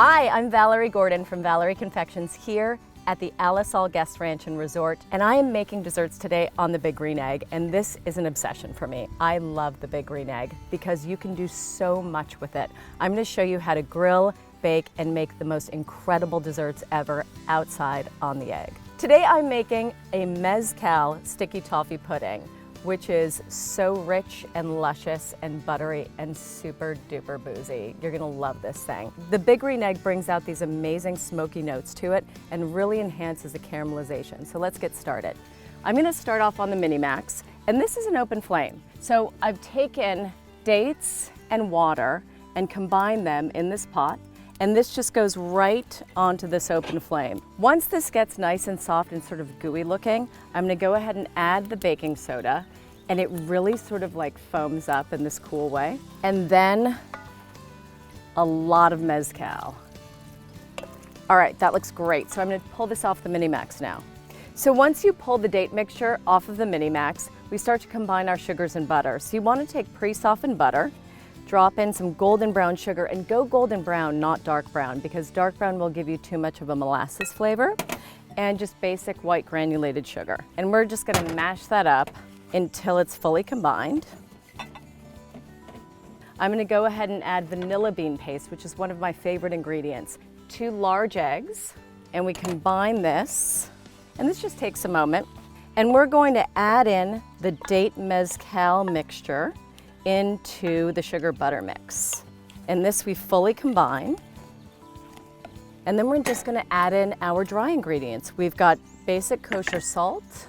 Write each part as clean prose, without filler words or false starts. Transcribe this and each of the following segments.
Hi, I'm Valerie Gordon from Valerie Confections here at the Alisal Guest Ranch and Resort, and I am making desserts today on the Big Green Egg, and this is an obsession for me. I love the Big Green Egg because you can do so much with it. I'm going to show you how to grill, bake, and make the most incredible desserts ever outside on the egg. Today I'm making a Mezcal sticky toffee pudding, which is so rich and luscious and buttery and super duper boozy. You're gonna love this thing. The Big Green Egg brings out these amazing smoky notes to it and really enhances the caramelization. So let's get started. I'm gonna start off on the Mini-Max, and this is an open flame. So I've taken dates and water and combined them in this pot, and this just goes right onto this open flame. Once this gets nice and soft and sort of gooey looking, I'm gonna go ahead and add the baking soda, and it really sort of like foams up in this cool way. And then a lot of Mezcal. All right, that looks great. So I'm gonna pull this off the Mini-Max now. So once you pull the date mixture off of the Mini-Max, we start to combine our sugars and butter. So you wanna take pre-softened butter, drop in some golden brown sugar, and go golden brown, not dark brown, because dark brown will give you too much of a molasses flavor, and just basic white granulated sugar. And we're just gonna mash that up until it's fully combined. I'm gonna go ahead and add vanilla bean paste, which is one of my favorite ingredients. 2 large eggs, and we combine this, and this just takes a moment. And we're going to add in the date mezcal mixture into the sugar butter mix. And this we fully combine. And then we're just gonna add in our dry ingredients. We've got basic kosher salt,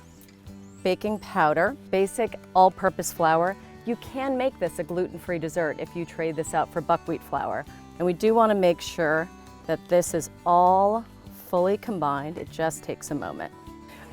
baking powder, basic all-purpose flour. You can make this a gluten-free dessert if you trade this out for buckwheat flour. And we do wanna make sure that this is all fully combined. It just takes a moment.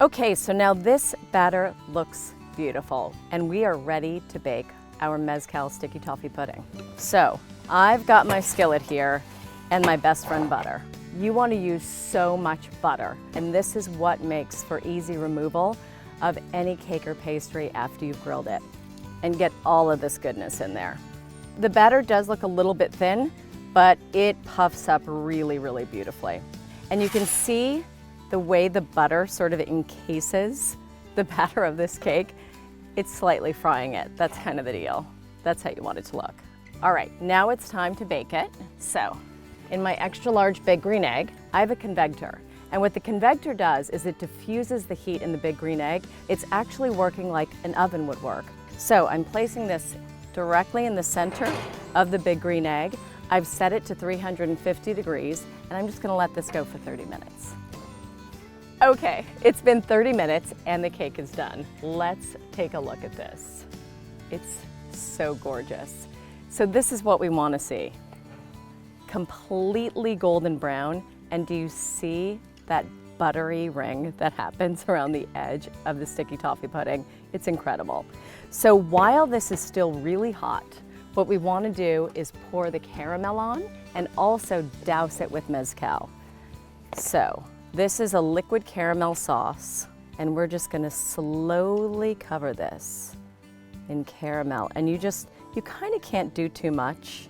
Okay, so now this batter looks beautiful, and we are ready to bake our Mezcal sticky toffee pudding. So I've got my skillet here and my best friend butter. You want to use so much butter, and this is what makes for easy removal of any cake or pastry after you've grilled it, and get all of this goodness in there. The batter does look a little bit thin, but it puffs up really, really beautifully. And you can see the way the butter sort of encases the batter of this cake. It's slightly frying it. That's kind of the deal. That's how you want it to look. All right, now it's time to bake it. So, in my extra large Big Green Egg, I have a convector. And what the convector does is it diffuses the heat in the Big Green Egg. It's actually working like an oven would work. So I'm placing this directly in the center of the Big Green Egg. I've set it to 350 degrees, and I'm just gonna let this go for 30 minutes. Okay, it's been 30 minutes and the cake is done. Let's take a look at this. It's so gorgeous. So this is what we want to see. Completely golden brown, and do you see that buttery ring that happens around the edge of the sticky toffee pudding? It's incredible. So while this is still really hot, what we want to do is pour the caramel on and also douse it with Mezcal. So this is a liquid caramel sauce, and we're just gonna slowly cover this in caramel. And you kind of can't do too much.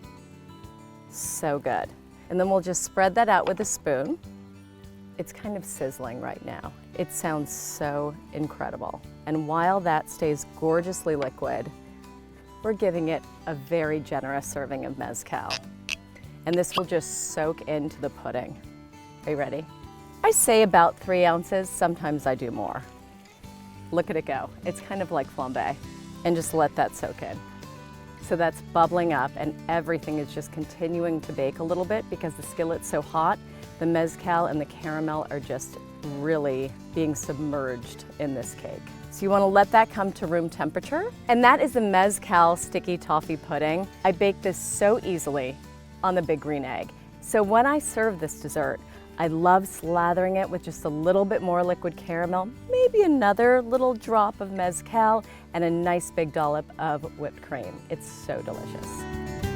So good. And then we'll just spread that out with a spoon. It's kind of sizzling right now. It sounds so incredible. And while that stays gorgeously liquid, we're giving it a very generous serving of Mezcal. And this will just soak into the pudding. Are you ready? I say about 3 ounces, sometimes I do more. Look at it go. It's kind of like flambe. And just let that soak in. So that's bubbling up, and everything is just continuing to bake a little bit because the skillet's so hot. The Mezcal and the caramel are just really being submerged in this cake. So you want to let that come to room temperature. And that is the Mezcal sticky toffee pudding. I bake this so easily on the Big Green Egg. So when I serve this dessert, I love slathering it with just a little bit more liquid caramel, maybe another little drop of Mezcal, and a nice big dollop of whipped cream. It's so delicious.